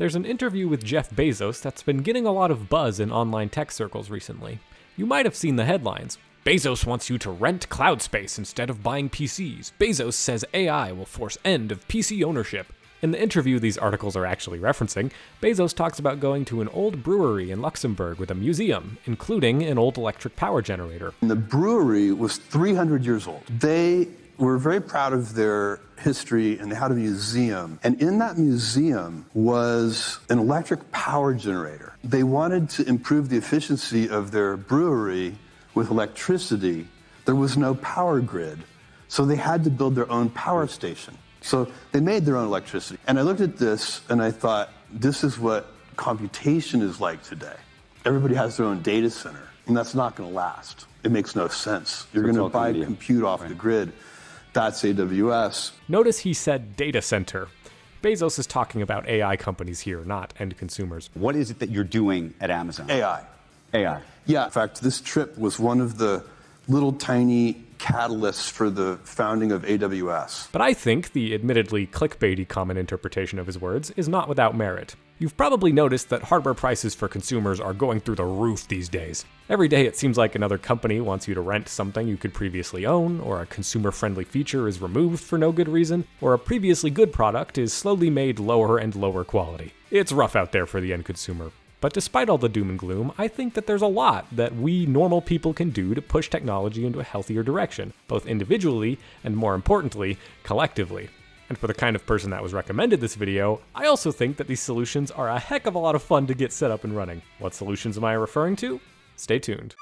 There's an interview with Jeff Bezos that's been getting a lot of buzz in online tech circles recently. You might have seen the headlines. Bezos wants you to rent cloud space instead of buying PCs. Bezos says AI will force end of PC ownership. In the interview these articles are actually referencing, Bezos talks about going to an old brewery in Luxembourg with a museum, including an old electric power generator. The brewery was 300 years old. They were very proud of their history, and they had a museum. And in that museum was an electric power generator. They wanted to improve the efficiency of their brewery with electricity. There was no power grid, so they had to build their own power station. So they made their own electricity. And I looked at this and I thought, this is what computation is like today. Everybody has their own data center, and that's not going to last. It makes no sense. You're going to buy compute off the grid. That's AWS. Notice he said data center. Bezos is talking about AI companies here, not end consumers. What is it that you're doing at Amazon? AI. AI. Yeah, in fact, this trip was one of the little tiny catalysts for the founding of AWS. But I think the admittedly clickbaity common interpretation of his words is not without merit. You've probably noticed that hardware prices for consumers are going through the roof these days. Every day it seems like another company wants you to rent something you could previously own, or a consumer-friendly feature is removed for no good reason, or a previously good product is slowly made lower and lower quality. It's rough out there for the end consumer. But despite all the doom and gloom, I think that there's a lot that we normal people can do to push technology into a healthier direction, both individually and, more importantly, collectively. And for the kind of person that was recommended this video, I also think that these solutions are a heck of a lot of fun to get set up and running. What solutions am I referring to? Stay tuned.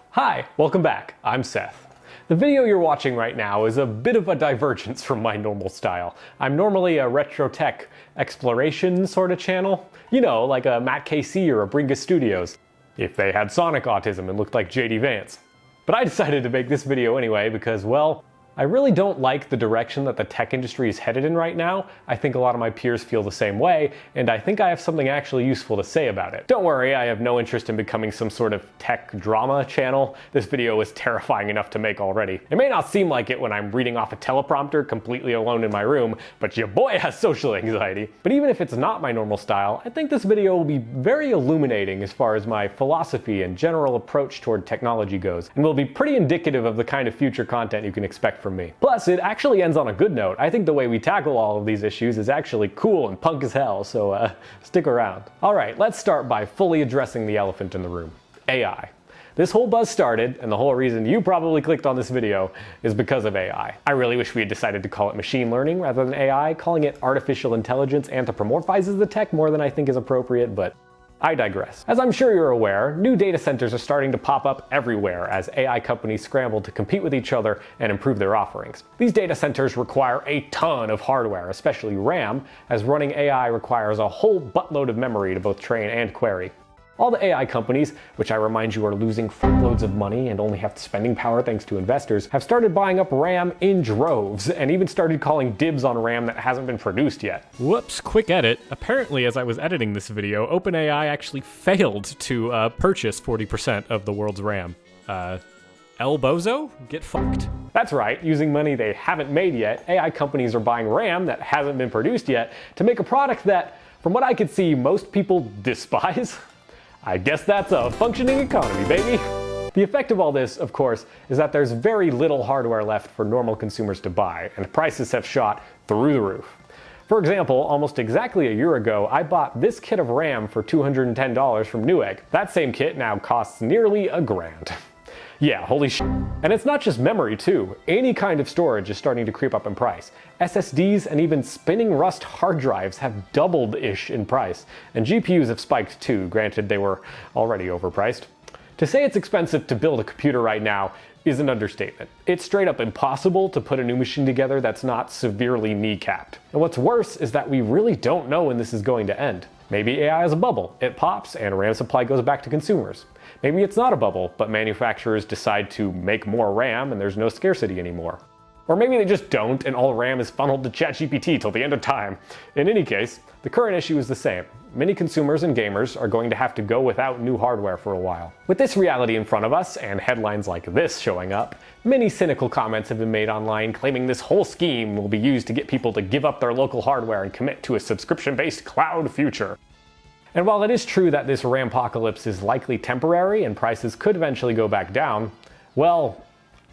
Hi, welcome back. I'm Seth. The video you're watching right now is a bit of a divergence from my normal style. I'm normally a retro tech exploration sort of channel. You know, like a Matt KC or a Bringa Studios, if they had sonic autism and looked like JD Vance. But I decided to make this video anyway because, well, I really don't like the direction that the tech industry is headed in right now. I think a lot of my peers feel the same way, and I think I have something actually useful to say about it. Don't worry, I have no interest in becoming some sort of tech drama channel. This video is terrifying enough to make already. It may not seem like it when I'm reading off a teleprompter completely alone in my room, but your boy has social anxiety. But even if it's not my normal style, I think this video will be very illuminating as far as my philosophy and general approach toward technology goes, and will be pretty indicative of the kind of future content you can expect from me. Plus, it actually ends on a good note. I think the way we tackle all of these issues is actually cool and punk as hell, so stick around. Alright, let's start by fully addressing the elephant in the room. AI. This whole buzz started, and the whole reason you probably clicked on this video is because of AI. I really wish we had decided to call it machine learning rather than AI. Calling it artificial intelligence anthropomorphizes the tech more than I think is appropriate, but I digress. As I'm sure you're aware, new data centers are starting to pop up everywhere as AI companies scramble to compete with each other and improve their offerings. These data centers require a ton of hardware, especially RAM, as running AI requires a whole buttload of memory to both train and query. All the AI companies, which I remind you are losing fuckloads of money and only have spending power thanks to investors, have started buying up RAM in droves, and even started calling dibs on RAM that hasn't been produced yet. Whoops, quick edit. Apparently, as I was editing this video, OpenAI actually failed to purchase 40% of the world's RAM. El Bozo? Get fucked. That's right, using money they haven't made yet, AI companies are buying RAM that hasn't been produced yet to make a product that, from what I could see, most people despise. I guess that's a functioning economy, baby. The effect of all this, of course, is that there's very little hardware left for normal consumers to buy, and prices have shot through the roof. For example, almost exactly a year ago, I bought this kit of RAM for $210 from Newegg. That same kit now costs nearly $1,000. Yeah, holy shit. And it's not just memory too. Any kind of storage is starting to creep up in price. SSDs and even spinning rust hard drives have doubled-ish in price. And GPUs have spiked too, granted they were already overpriced. To say it's expensive to build a computer right now is an understatement. It's straight up impossible to put a new machine together that's not severely kneecapped. And what's worse is that we really don't know when this is going to end. Maybe AI is a bubble. It pops and RAM supply goes back to consumers. Maybe it's not a bubble, but manufacturers decide to make more RAM and there's no scarcity anymore. Or maybe they just don't, and all RAM is funneled to ChatGPT till the end of time. In any case, the current issue is the same. Many consumers and gamers are going to have to go without new hardware for a while. With this reality in front of us, and headlines like this showing up, many cynical comments have been made online claiming this whole scheme will be used to get people to give up their local hardware and commit to a subscription-based cloud future. And while it is true that this RAM-pocalypse is likely temporary and prices could eventually go back down, well,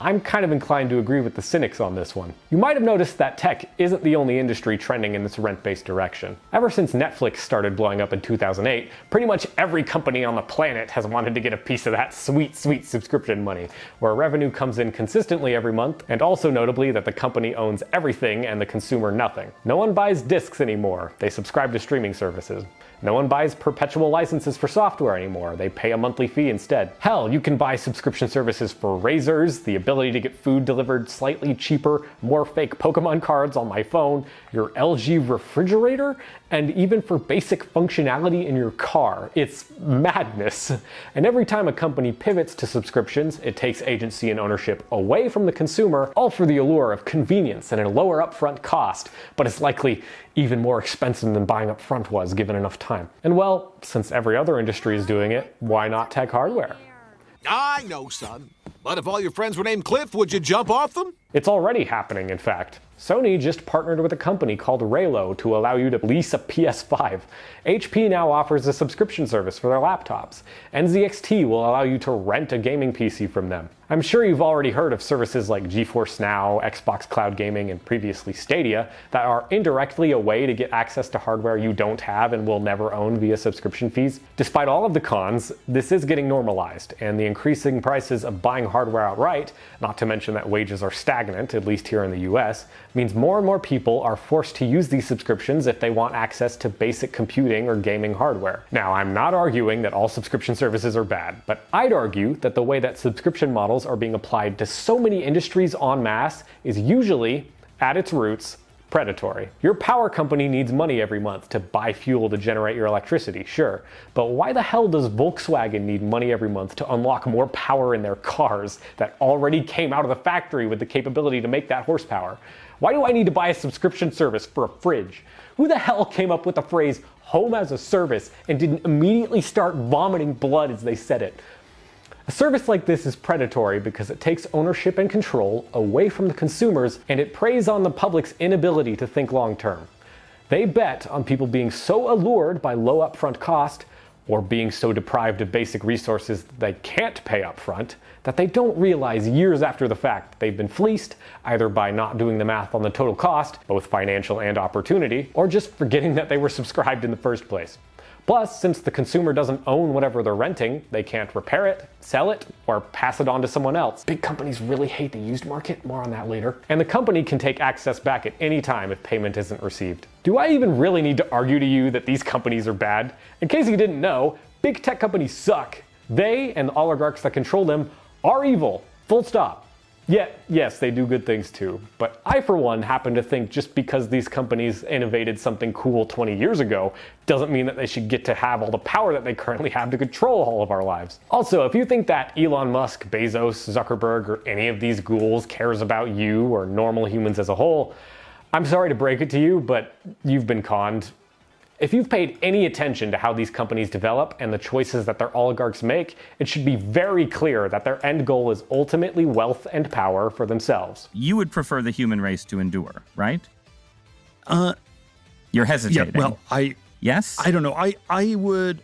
I'm kind of inclined to agree with the cynics on this one. You might have noticed that tech isn't the only industry trending in this rent-based direction. Ever since Netflix started blowing up in 2008, pretty much every company on the planet has wanted to get a piece of that sweet, sweet subscription money, where revenue comes in consistently every month, and also notably that the company owns everything and the consumer nothing. No one buys discs anymore, they subscribe to streaming services. No one buys perpetual licenses for software anymore, they pay a monthly fee instead. Hell, you can buy subscription services for razors, the ability to get food delivered slightly cheaper, more fake Pokemon cards on my phone, your LG refrigerator, and even for basic functionality in your car. It's madness. And every time a company pivots to subscriptions, it takes agency and ownership away from the consumer, all for the allure of convenience and a lower upfront cost, but it's likely even more expensive than buying up front was given enough time. And well, since every other industry is doing it, why not tech hardware? I know, son. But if all your friends were named Cliff, would you jump off them? It's already happening, in fact. Sony just partnered with a company called Raylo to allow you to lease a PS5. HP now offers a subscription service for their laptops. NZXT will allow you to rent a gaming PC from them. I'm sure you've already heard of services like GeForce Now, Xbox Cloud Gaming, and previously Stadia that are indirectly a way to get access to hardware you don't have and will never own via subscription fees. Despite all of the cons, this is getting normalized, and the increasing prices of buying hardware outright, not to mention that wages are stagnant, at least here in the US, means more and more people are forced to use these subscriptions if they want access to basic computing or gaming hardware. Now, I'm not arguing that all subscription services are bad, but I'd argue that the way that subscription models are being applied to so many industries en masse is usually, at its roots, predatory. Your power company needs money every month to buy fuel to generate your electricity, sure, but why the hell does Volkswagen need money every month to unlock more power in their cars that already came out of the factory with the capability to make that horsepower? Why do I need to buy a subscription service for a fridge? Who the hell came up with the phrase home as a service and didn't immediately start vomiting blood as they said it? A service like this is predatory because it takes ownership and control away from the consumers, and it preys on the public's inability to think long term. They bet on people being so allured by low upfront cost, or being so deprived of basic resources that they can't pay upfront, that they don't realize years after the fact that they've been fleeced, either by not doing the math on the total cost, both financial and opportunity, or just forgetting that they were subscribed in the first place. Plus, since the consumer doesn't own whatever they're renting, they can't repair it, sell it, or pass it on to someone else. Big companies really hate the used market, more on that later. And the company can take access back at any time if payment isn't received. Do I even really need to argue to you that these companies are bad? In case you didn't know, big tech companies suck. They and the oligarchs that control them are evil, full stop. Yet, yes, they do good things too. But I, for one, happen to think just because these companies innovated something cool 20 years ago doesn't mean that they should get to have all the power that they currently have to control all of our lives. Also, if you think that Elon Musk, Bezos, Zuckerberg, or any of these ghouls cares about you or normal humans as a whole, I'm sorry to break it to you, but you've been conned. If you've paid any attention to how these companies develop and the choices that their oligarchs make, it should be very clear that their end goal is ultimately wealth and power for themselves. You would prefer the human race to endure, right? You're hesitating. Yeah, well, Yes? I don't know. I would.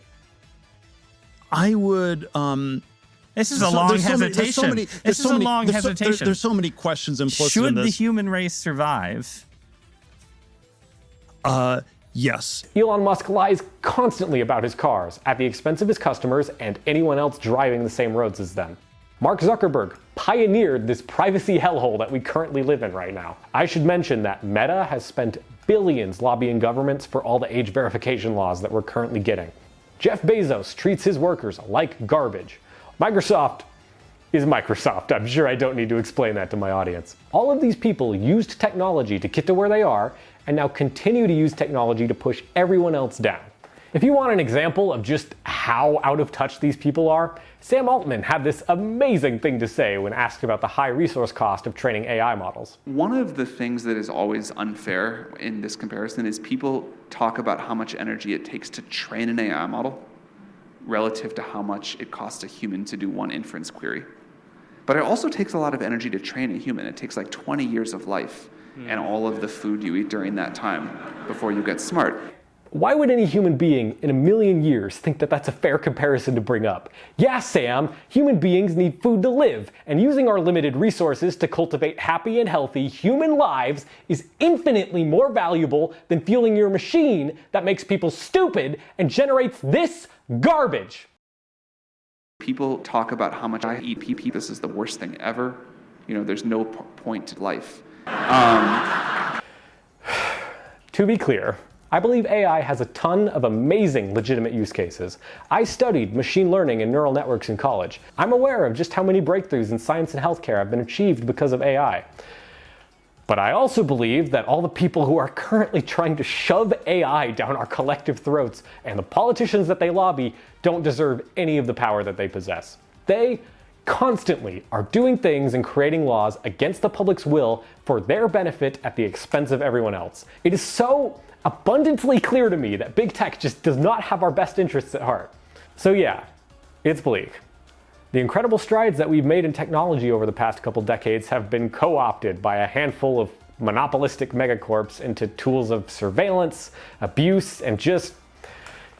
This is a long hesitation. This is a long hesitation. There's so many questions implicit in Should this. the human race survive? Yes. Elon Musk lies constantly about his cars, at the expense of his customers and anyone else driving the same roads as them. Mark Zuckerberg pioneered this privacy hellhole that we currently live in right now. I should mention that Meta has spent billions lobbying governments for all the age verification laws that we're currently getting. Jeff Bezos treats his workers like garbage. Microsoft is Microsoft. I'm sure I don't need to explain that to my audience. All of these people used technology to get to where they are, and now continue to use technology to push everyone else down. If you want an example of just how out of touch these people are, Sam Altman had this amazing thing to say when asked about the high resource cost of training AI models. One of the things that is always unfair in this comparison is people talk about how much energy it takes to train an AI model relative to how much it costs a human to do one inference query. But it also takes a lot of energy to train a human. It takes like 20 years of life and all of the food you eat during that time before you get smart. Why would any human being in a million years think that that's a fair comparison to bring up? Yeah, Sam, human beings need food to live, and using our limited resources to cultivate happy and healthy human lives is infinitely more valuable than fueling your machine that makes people stupid and generates this garbage. People talk about how much I eat PP. This is the worst thing ever. You know, there's no point to life. To be clear, I believe AI has a ton of amazing legitimate use cases. I studied machine learning and neural networks in college. I'm aware of just how many breakthroughs in science and healthcare have been achieved because of AI. But I also believe that all the people who are currently trying to shove AI down our collective throats and the politicians that they lobby don't deserve any of the power that they possess. They constantly are doing things and creating laws against the public's will for their benefit at the expense of everyone else. It is so abundantly clear to me that big tech just does not have our best interests at heart. So yeah, it's bleak. The incredible strides that we've made in technology over the past couple decades have been co-opted by a handful of monopolistic megacorps into tools of surveillance, abuse, and just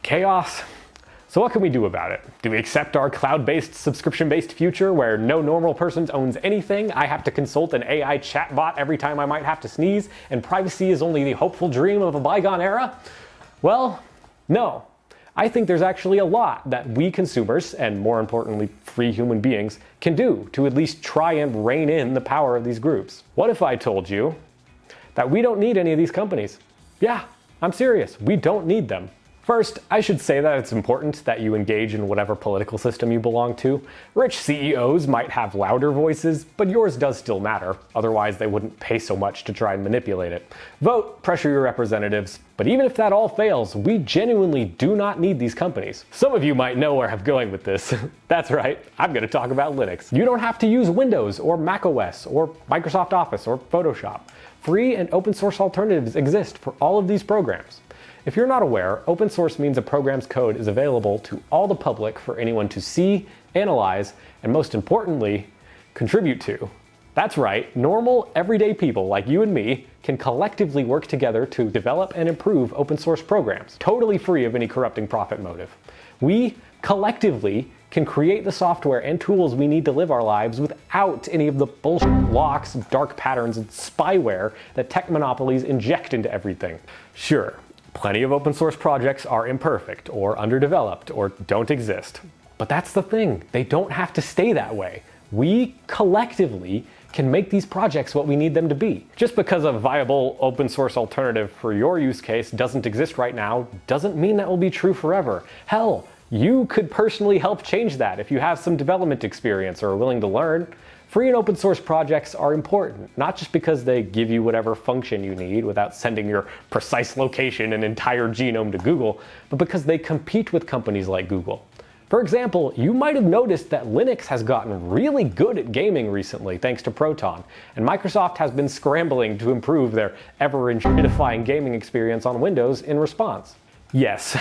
chaos. So what can we do about it? Do we accept our cloud-based, subscription-based future where no normal person owns anything, I have to consult an AI chatbot every time I might have to sneeze, and privacy is only the hopeful dream of a bygone era? Well, no. I think there's actually a lot that we consumers, and more importantly, free human beings, can do to at least try and rein in the power of these groups. What if I told you that we don't need any of these companies? Yeah, I'm serious. We don't need them. First, I should say that it's important that you engage in whatever political system you belong to. Rich CEOs might have louder voices, but yours does still matter. Otherwise, they wouldn't pay so much to try and manipulate it. Vote, pressure your representatives. But even if that all fails, we genuinely do not need these companies. Some of you might know where I'm going with this. That's right, I'm going to talk about Linux. You don't have to use Windows or macOS or Microsoft Office or Photoshop. Free and open source alternatives exist for all of these programs. If you're not aware, open source means a program's code is available to all the public for anyone to see, analyze, and most importantly, contribute to. That's right, normal, everyday people like you and me can collectively work together to develop and improve open source programs, totally free of any corrupting profit motive. We collectively can create the software and tools we need to live our lives without any of the bullshit locks, dark patterns, and spyware that tech monopolies inject into everything. Sure, plenty of open source projects are imperfect or underdeveloped or don't exist. But that's the thing, they don't have to stay that way. We collectively can make these projects what we need them to be. Just because a viable open source alternative for your use case doesn't exist right now doesn't mean that will be true forever. Hell, you could personally help change that if you have some development experience or are willing to learn. Free and open source projects are important, not just because they give you whatever function you need without sending your precise location and entire genome to Google, but because they compete with companies like Google. For example, you might have noticed that Linux has gotten really good at gaming recently thanks to Proton, and Microsoft has been scrambling to improve their ever-intensifying gaming experience on Windows in response. Yes,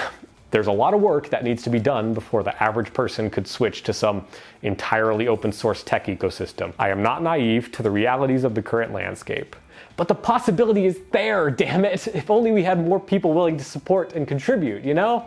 there's a lot of work that needs to be done before the average person could switch to some entirely open source tech ecosystem. I am not naive to the realities of the current landscape. But the possibility is there, damn it! If only we had more people willing to support and contribute, you know?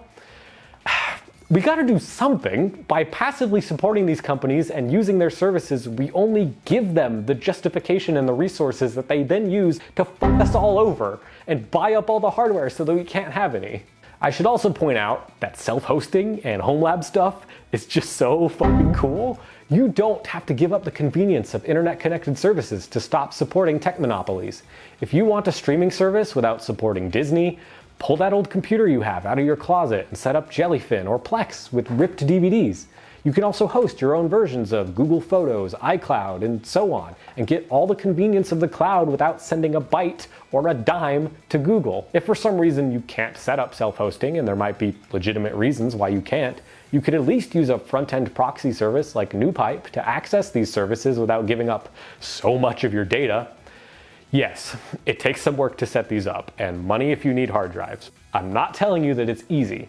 We gotta do something. By passively supporting these companies and using their services, we only give them the justification and the resources that they then use to f us all over and buy up all the hardware so that we can't have any. I should also point out that self-hosting and home lab stuff is just so fucking cool. You don't have to give up the convenience of internet-connected services to stop supporting tech monopolies. If you want a streaming service without supporting Disney, pull that old computer you have out of your closet and set up Jellyfin or Plex with ripped DVDs. You can also host your own versions of Google Photos, iCloud, and so on, and get all the convenience of the cloud without sending a byte or a dime to Google. If for some reason you can't set up self-hosting, and there might be legitimate reasons why you can't, you could at least use a front-end proxy service like NewPipe to access these services without giving up so much of your data. Yes, it takes some work to set these up, and money if you need hard drives. I'm not telling you that it's easy.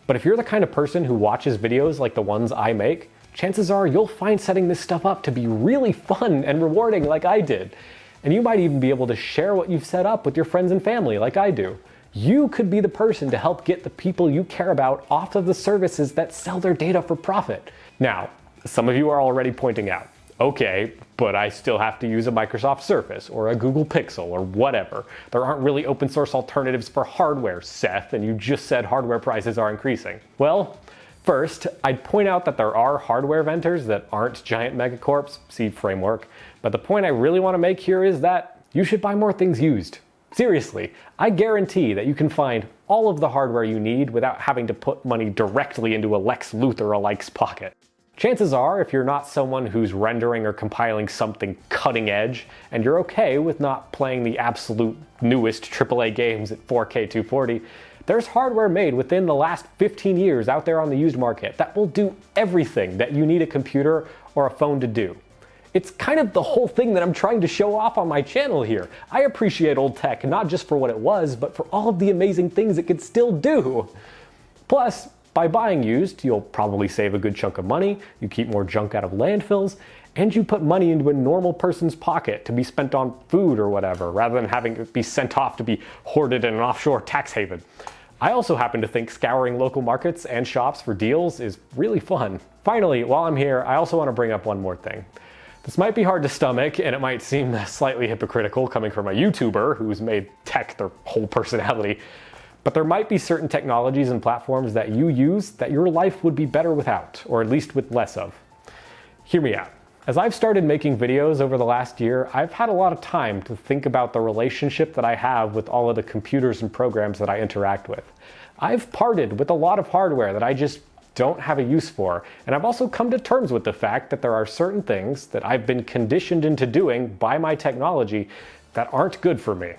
But if you're the kind of person who watches videos like the ones I make, chances are you'll find setting this stuff up to be really fun and rewarding like I did. And you might even be able to share what you've set up with your friends and family like I do. You could be the person to help get the people you care about off of the services that sell their data for profit. Now, some of you are already pointing out, okay, but I still have to use a Microsoft Surface or a Google Pixel or whatever. There aren't really open source alternatives for hardware, Seth, and you just said hardware prices are increasing. Well, first, I'd point out that there are hardware vendors that aren't giant megacorps, see Framework, but the point I really want to make here is that you should buy more things used. Seriously, I guarantee that you can find all of the hardware you need without having to put money directly into a Lex Luthor-alike's pocket. Chances are, if you're not someone who's rendering or compiling something cutting edge, and you're okay with not playing the absolute newest AAA games at 4K 240, there's hardware made within the last 15 years out there on the used market that will do everything that you need a computer or a phone to do. It's kind of the whole thing that I'm trying to show off on my channel here. I appreciate old tech not just for what it was, but for all of the amazing things it could still do. Plus, by buying used, you'll probably save a good chunk of money, you keep more junk out of landfills, and you put money into a normal person's pocket to be spent on food or whatever, rather than having it be sent off to be hoarded in an offshore tax haven. I also happen to think scouring local markets and shops for deals is really fun. Finally, while I'm here, I also want to bring up one more thing. This might be hard to stomach, and it might seem slightly hypocritical coming from a YouTuber who's made tech their whole personality, but there might be certain technologies and platforms that you use that your life would be better without, or at least with less of. Hear me out. As I've started making videos over the last year, I've had a lot of time to think about the relationship that I have with all of the computers and programs that I interact with. I've parted with a lot of hardware that I just don't have a use for, and I've also come to terms with the fact that there are certain things that I've been conditioned into doing by my technology that aren't good for me.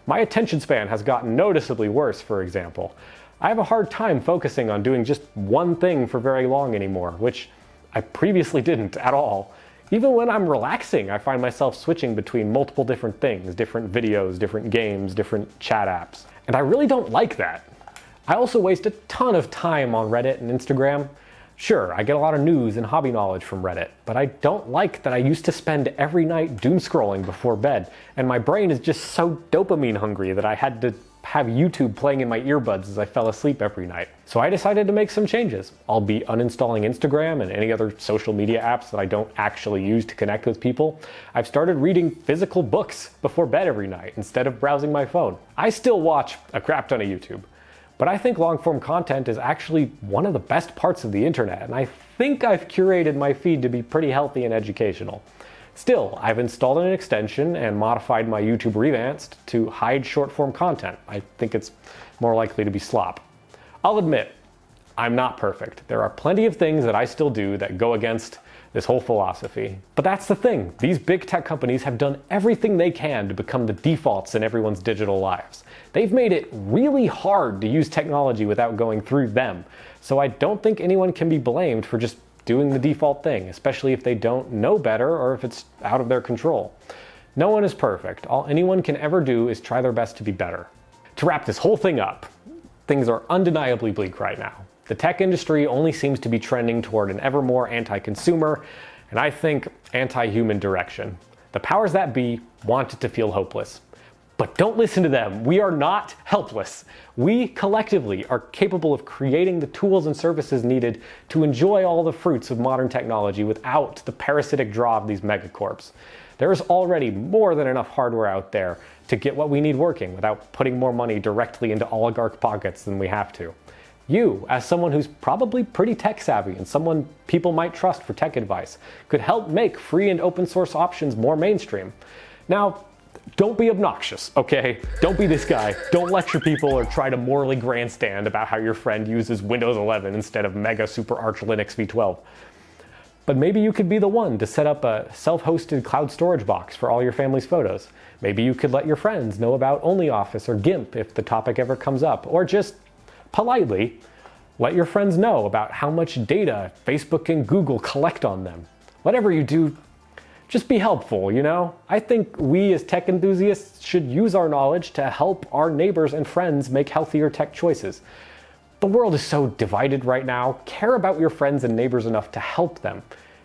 My attention span has gotten noticeably worse, for example. I have a hard time focusing on doing just one thing for very long anymore, which I previously didn't at all. Even when I'm relaxing, I find myself switching between multiple different things, different videos, different games, different chat apps. And I really don't like that. I also waste a ton of time on Reddit and Instagram. Sure, I get a lot of news and hobby knowledge from Reddit, but I don't like that I used to spend every night doom scrolling before bed, and my brain is just so dopamine hungry that I had to have YouTube playing in my earbuds as I fell asleep every night. So I decided to make some changes. I'll be uninstalling Instagram and any other social media apps that I don't actually use to connect with people. I've started reading physical books before bed every night instead of browsing my phone. I still watch a crap ton of YouTube, but I think long-form content is actually one of the best parts of the internet, and I think I've curated my feed to be pretty healthy and educational. Still, I've installed an extension and modified my YouTube Revanced to hide short-form content. I think it's more likely to be slop. I'll admit, I'm not perfect. There are plenty of things that I still do that go against this whole philosophy. But that's the thing. These big tech companies have done everything they can to become the defaults in everyone's digital lives. They've made it really hard to use technology without going through them. So I don't think anyone can be blamed for just doing the default thing, especially if they don't know better or if it's out of their control. No one is perfect. All anyone can ever do is try their best to be better. To wrap this whole thing up, things are undeniably bleak right now. The tech industry only seems to be trending toward an ever more anti-consumer, and I think anti-human direction. The powers that be want it to feel hopeless. But don't listen to them. We are not helpless. We collectively are capable of creating the tools and services needed to enjoy all the fruits of modern technology without the parasitic draw of these megacorps. There is already more than enough hardware out there to get what we need working without putting more money directly into oligarch pockets than we have to. You, as someone who's probably pretty tech savvy and someone people might trust for tech advice, could help make free and open source options more mainstream. Now, don't be obnoxious, okay? Don't be this guy. Don't lecture people or try to morally grandstand about how your friend uses Windows 11 instead of Mega Super Arch Linux v12. But maybe you could be the one to set up a self-hosted cloud storage box for all your family's photos. Maybe you could let your friends know about OnlyOffice or GIMP if the topic ever comes up, or just politely let your friends know about how much data Facebook and Google collect on them. Whatever you do, just be helpful, you know? I think we as tech enthusiasts should use our knowledge to help our neighbors and friends make healthier tech choices. The world is so divided right now. Care about your friends and neighbors enough to help them.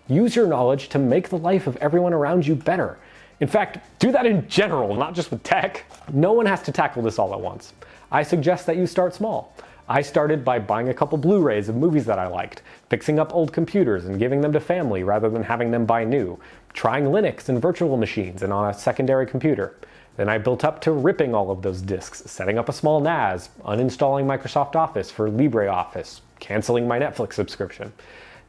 Use your knowledge to make the life of everyone around you better. In fact, do that in general, not just with tech. No one has to tackle this all at once. I suggest that you start small. I started by buying a couple Blu-rays of movies that I liked, fixing up old computers and giving them to family rather than having them buy new, trying Linux and virtual machines and on a secondary computer. Then I built up to ripping all of those disks, setting up a small NAS, uninstalling Microsoft Office for LibreOffice, canceling my Netflix subscription.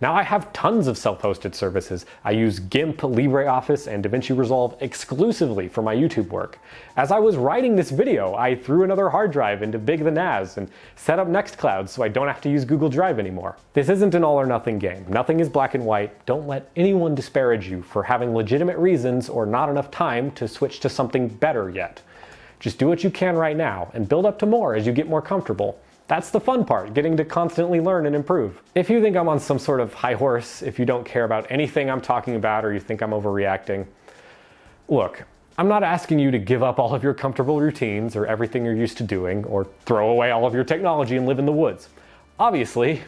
Now I have tons of self-hosted services. I use GIMP, LibreOffice, and DaVinci Resolve exclusively for my YouTube work. As I was writing this video, I threw another hard drive into Big the NAS and set up Nextcloud so I don't have to use Google Drive anymore. This isn't an all or nothing game. Nothing is black and white. Don't let anyone disparage you for having legitimate reasons or not enough time to switch to something better yet. Just do what you can right now and build up to more as you get more comfortable. That's the fun part, getting to constantly learn and improve. If you think I'm on some sort of high horse, if you don't care about anything I'm talking about or you think I'm overreacting, look, I'm not asking you to give up all of your comfortable routines or everything you're used to doing or throw away all of your technology and live in the woods. Obviously,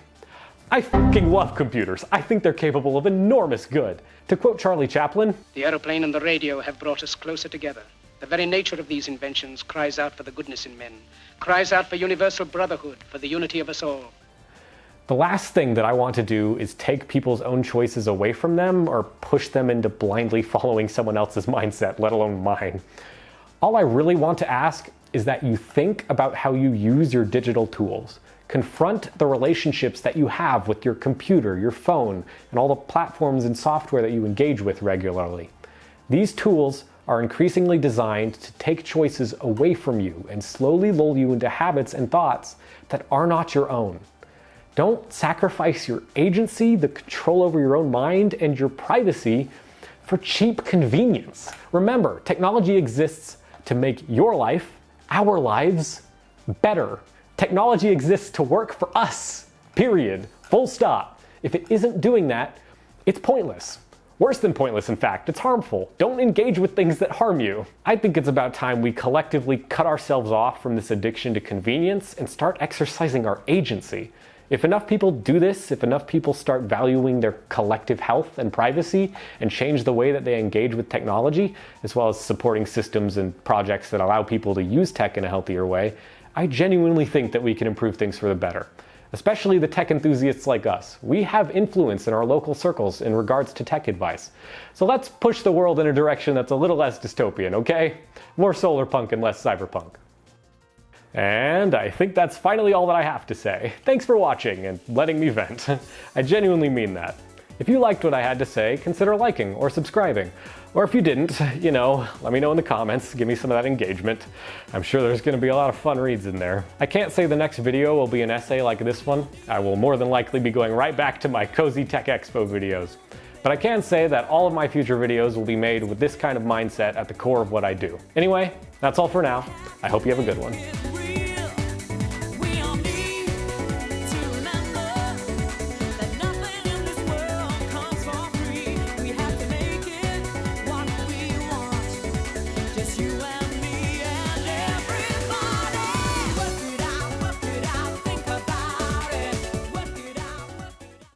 I fucking love computers. I think they're capable of enormous good. To quote Charlie Chaplin, "The aeroplane and the radio have brought us closer together. The very nature of these inventions cries out for the goodness in men, cries out for universal brotherhood, for the unity of us all." the last thing that I want to do is take people's own choices away from them or push them into blindly following someone else's mindset, let alone mine. All I really want to ask is that you think about how you use your digital tools. Confront the relationships that you have with your computer, your phone, and all the platforms and software that you engage with regularly. These tools are increasingly designed to take choices away from you and slowly lull you into habits and thoughts that are not your own. Don't sacrifice your agency, the control over your own mind, and your privacy for cheap convenience. Remember, technology exists to make your life, our lives, better. Technology exists to work for us, period, full stop. If it isn't doing that, it's pointless. Worse than pointless, in fact, it's harmful. Don't engage with things that harm you. I think it's about time we collectively cut ourselves off from this addiction to convenience and start exercising our agency. If enough people do this, if enough people start valuing their collective health and privacy and change the way that they engage with technology, as well as supporting systems and projects that allow people to use tech in a healthier way, I genuinely think that we can improve things for the better. Especially the tech enthusiasts like us. We have influence in our local circles in regards to tech advice. So let's push the world in a direction that's a little less dystopian, okay? More solar punk and less cyberpunk. And I think that's finally all that I have to say. Thanks for watching and letting me vent. I genuinely mean that. If you liked what I had to say, consider liking or subscribing. Or if you didn't, you know, let me know in the comments, give me some of that engagement. I'm sure there's gonna be a lot of fun reads in there. I can't say the next video will be an essay like this one. I will more than likely be going right back to my cozy Tech Expo videos. But I can say that all of my future videos will be made with this kind of mindset at the core of what I do. Anyway, that's all for now. I hope you have a good one.